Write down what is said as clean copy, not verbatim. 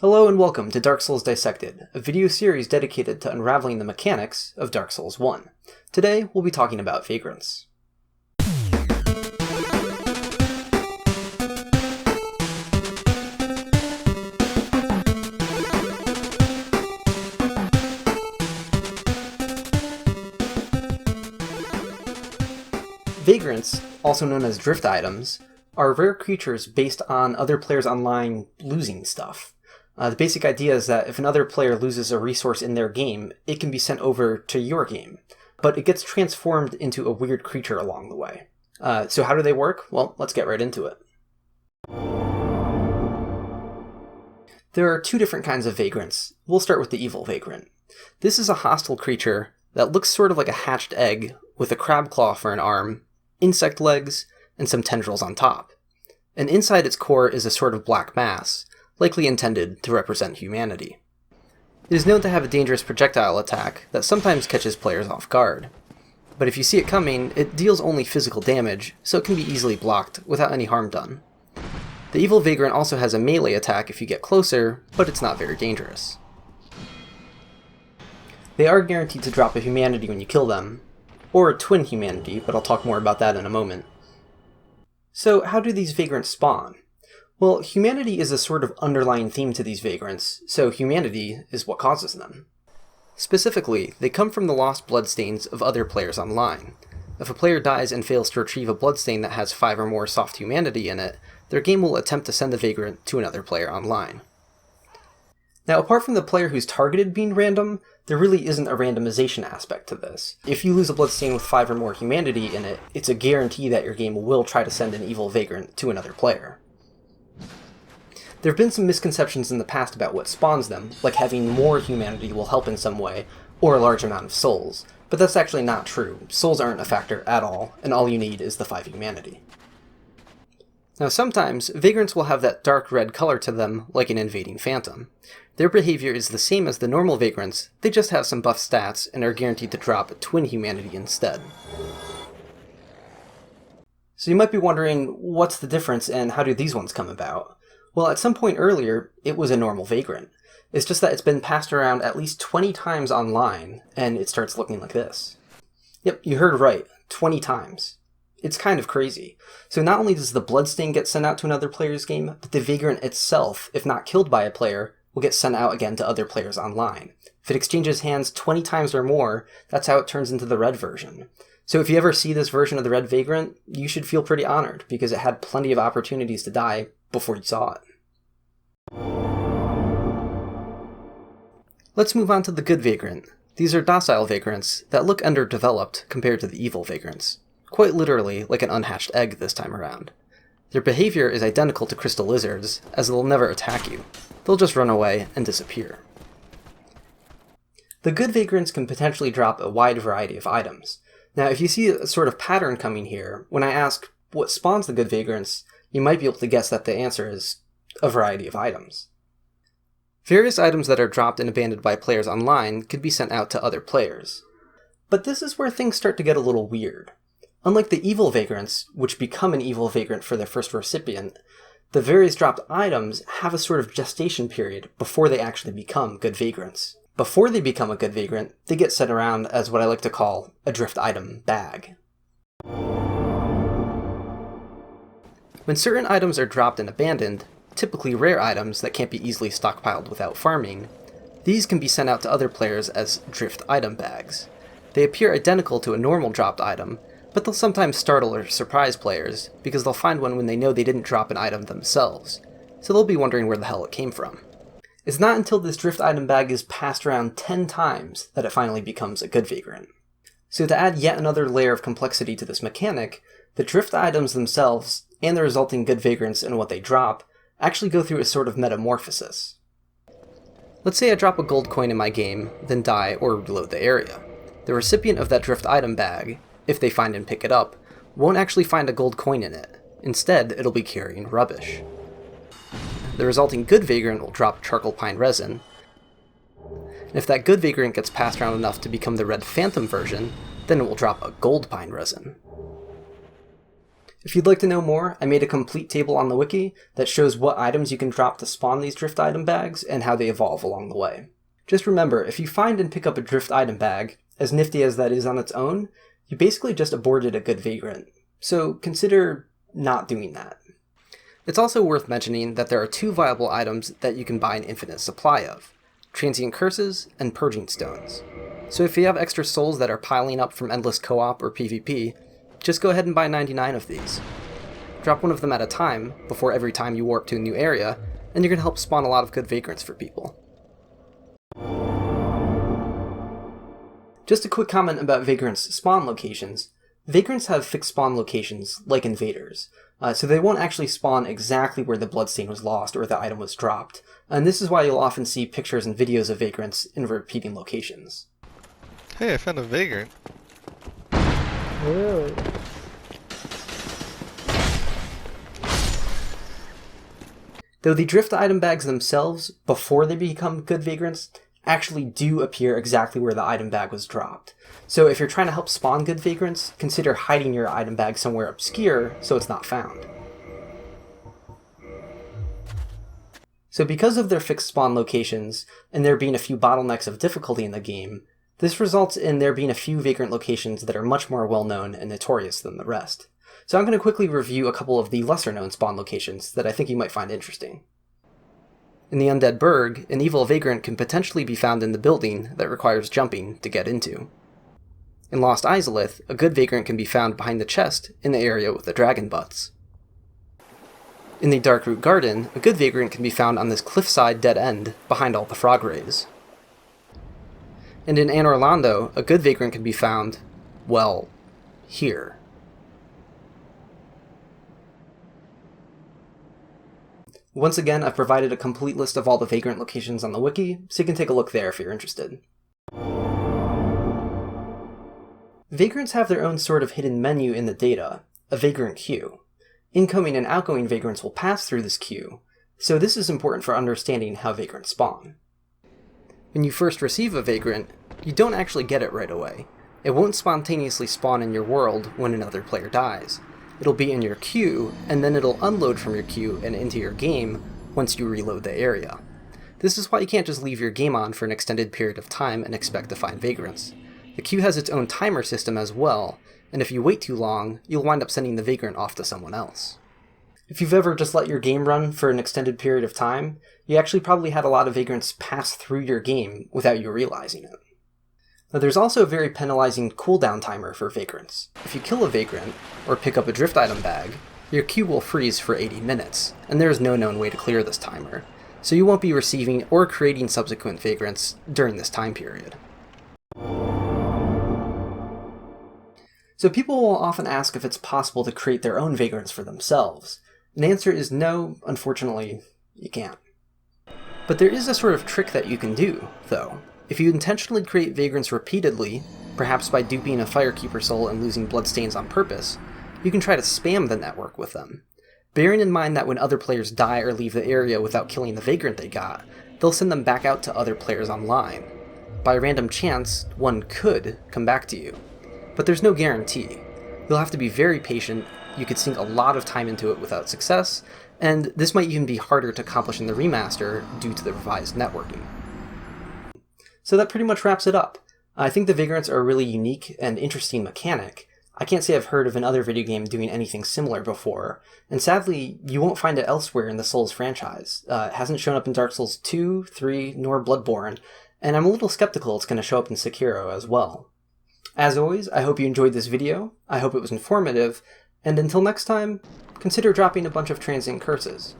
Hello and welcome to Dark Souls Dissected, a video series dedicated to unraveling the mechanics of Dark Souls 1. Today, we'll be talking about Vagrants. Vagrants, also known as drift items, are rare creatures based on other players online losing stuff. The basic idea is that if another player loses a resource in their game, it can be sent over to your game, but it gets transformed into a weird creature along the way. So how do they work? Well, let's get right into it. There are two different kinds of vagrants. We'll start with the evil vagrant. This is a hostile creature that looks sort of like a hatched egg with a crab claw for an arm, insect legs, and some tendrils on top. And inside its core is a sort of black mass, likely intended to represent humanity. It is known to have a dangerous projectile attack that sometimes catches players off guard. But if you see it coming, it deals only physical damage, so it can be easily blocked without any harm done. The evil vagrant also has a melee attack if you get closer, but it's not very dangerous. They are guaranteed to drop a humanity when you kill them, or a twin humanity, but I'll talk more about that in a moment. So how do these vagrants spawn? Well, humanity is a sort of underlying theme to these vagrants, so humanity is what causes them. Specifically, they come from the lost bloodstains of other players online. If a player dies and fails to retrieve a bloodstain that has 5 or more soft humanity in it, their game will attempt to send the vagrant to another player online. Now, apart from the player who's targeted being random, there really isn't a randomization aspect to this. If you lose a bloodstain with 5 or more humanity in it, it's a guarantee that your game will try to send an evil vagrant to another player. There have been some misconceptions in the past about what spawns them, like having more humanity will help in some way, or a large amount of souls, but that's actually not true. Souls aren't a factor at all, and all you need is the 5 humanity. Now sometimes, vagrants will have that dark red color to them, like an invading phantom. Their behavior is the same as the normal vagrants, they just have some buff stats and are guaranteed to drop a twin humanity instead. So you might be wondering, what's the difference and how do these ones come about? Well, at some point earlier, it was a normal vagrant. It's just that it's been passed around at least 20 times online, and it starts looking like this. Yep, you heard right, 20 times. It's kind of crazy. So not only does the bloodstain get sent out to another player's game, but the vagrant itself, if not killed by a player, will get sent out again to other players online. If it exchanges hands 20 times or more, that's how it turns into the red version. So if you ever see this version of the red vagrant, you should feel pretty honored, because it had plenty of opportunities to die before you saw it. Let's move on to the good vagrant. These are docile vagrants that look underdeveloped compared to the evil vagrants. Quite literally like an unhatched egg this time around. Their behavior is identical to crystal lizards, as they'll never attack you. They'll just run away and disappear. The good vagrants can potentially drop a wide variety of items. Now, if you see a sort of pattern coming here, when I ask what spawns the good vagrants, you might be able to guess that the answer is a variety of items. Various items that are dropped and abandoned by players online could be sent out to other players. But this is where things start to get a little weird. Unlike the evil vagrants, which become an evil vagrant for their first recipient, the various dropped items have a sort of gestation period before they actually become good vagrants. Before they become a good vagrant, they get sent around as what I like to call a drift item bag. When certain items are dropped and abandoned, typically rare items that can't be easily stockpiled without farming, these can be sent out to other players as drift item bags. They appear identical to a normal dropped item, but they'll sometimes startle or surprise players, because they'll find one when they know they didn't drop an item themselves, so they'll be wondering where the hell it came from. It's not until this drift item bag is passed around 10 times that it finally becomes a good vagrant. So to add yet another layer of complexity to this mechanic, the drift items themselves, and the resulting good vagrants and what they drop, actually go through a sort of metamorphosis. Let's say I drop a gold coin in my game, then die or reload the area. The recipient of that drift item bag, if they find and pick it up, won't actually find a gold coin in it. Instead, it'll be carrying rubbish. The resulting good vagrant will drop charcoal pine resin, and if that good vagrant gets passed around enough to become the red phantom version, then it will drop a gold pine resin. If you'd like to know more, I made a complete table on the wiki that shows what items you can drop to spawn these drift item bags and how they evolve along the way. Just remember, if you find and pick up a drift item bag, as nifty as that is on its own, you basically just aborted a good Vagrant. So consider not doing that. It's also worth mentioning that there are 2 viable items that you can buy an infinite supply of: Transient Curses and Purging Stones. So if you have extra souls that are piling up from endless co-op or PvP, just go ahead and buy 99 of these. Drop one of them at a time, before every time you warp to a new area, and you're going to help spawn a lot of good Vagrants for people. Just a quick comment about Vagrants' spawn locations. Vagrants have fixed spawn locations, like invaders, so they won't actually spawn exactly where the bloodstain was lost or the item was dropped, and this is why you'll often see pictures and videos of Vagrants in repeating locations. Hey, I found a Vagrant. Really? Though the drift item bags themselves, before they become good Vagrants, actually do appear exactly where the item bag was dropped. So if you're trying to help spawn good Vagrants, consider hiding your item bag somewhere obscure so it's not found. So because of their fixed spawn locations, and there being a few bottlenecks of difficulty in the game, this results in there being a few Vagrant locations that are much more well-known and notorious than the rest. So I'm going to quickly review a couple of the lesser-known spawn locations that I think you might find interesting. In the Undead Burg, an evil Vagrant can potentially be found in the building that requires jumping to get into. In Lost Izalith, a good Vagrant can be found behind the chest in the area with the dragon butts. In the Darkroot Garden, a good Vagrant can be found on this cliffside dead end behind all the frog rays. And in Anor Londo, a good Vagrant can be found, well, here. Once again, I've provided a complete list of all the Vagrant locations on the wiki, so you can take a look there if you're interested. Vagrants have their own sort of hidden menu in the data, a Vagrant Queue. Incoming and outgoing Vagrants will pass through this queue, so this is important for understanding how Vagrants spawn. When you first receive a Vagrant, you don't actually get it right away. It won't spontaneously spawn in your world when another player dies. It'll be in your queue, and then it'll unload from your queue and into your game once you reload the area. This is why you can't just leave your game on for an extended period of time and expect to find Vagrants. The queue has its own timer system as well, and if you wait too long, you'll wind up sending the Vagrant off to someone else. If you've ever just let your game run for an extended period of time, you actually probably had a lot of Vagrants pass through your game without you realizing it. Now, there's also a very penalizing cooldown timer for Vagrants. If you kill a Vagrant, or pick up a drift item bag, your queue will freeze for 80 minutes, and there is no known way to clear this timer, so you won't be receiving or creating subsequent Vagrants during this time period. So people will often ask if it's possible to create their own Vagrants for themselves. And the answer is no, unfortunately, you can't. But there is a sort of trick that you can do, though. If you intentionally create Vagrants repeatedly, perhaps by duping a Firekeeper soul and losing bloodstains on purpose, you can try to spam the network with them. Bearing in mind that when other players die or leave the area without killing the Vagrant they got, they'll send them back out to other players online. By random chance, one could come back to you. But there's no guarantee. You'll have to be very patient, you could sink a lot of time into it without success, and this might even be harder to accomplish in the remaster due to the revised networking. So that pretty much wraps it up. I think the Vagrants are a really unique and interesting mechanic. I can't say I've heard of another video game doing anything similar before, and sadly, you won't find it elsewhere in the Souls franchise. It hasn't shown up in Dark Souls 2, 3, nor Bloodborne, and I'm a little skeptical it's going to show up in Sekiro as well. As always, I hope you enjoyed this video, I hope it was informative, and until next time, consider dropping a bunch of transient curses.